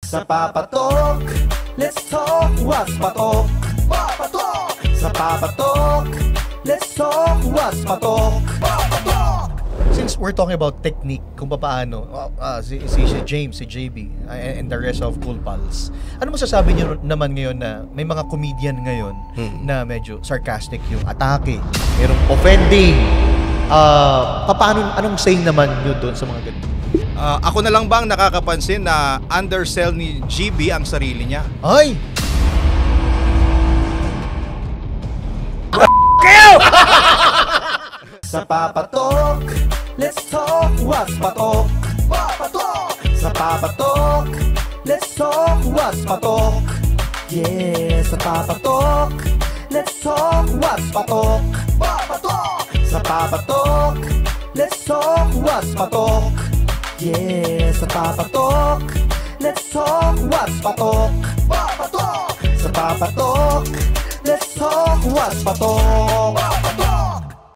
Sa Papatok, let's talk, what's patok? Papatok! Sa Papatok, let's talk, what's patok? Papatok! Since we're talking about technique, kung paano si James, si JB, and the rest of Cool Pals, ano masasabi niyo naman ngayon na may mga comedian ngayon na medyo sarcastic yung atake, merong offending, anong say naman niyo doon sa mga ganito? Ako na lang bang nakakapansin na undersell ni GB ang sarili niya? Ay! Sa Papatok, let's talk, what's patok? Papatok! Sa Papatok, let's talk, what's patok? Yeah, sa Papatok, let's talk, what's patok? Papatok! Sa Papatok, let's talk, what's patok? Yeah, sa Papatok, let's talk, what's patok? Papatok! Sa Papatok, let's talk, what's patok?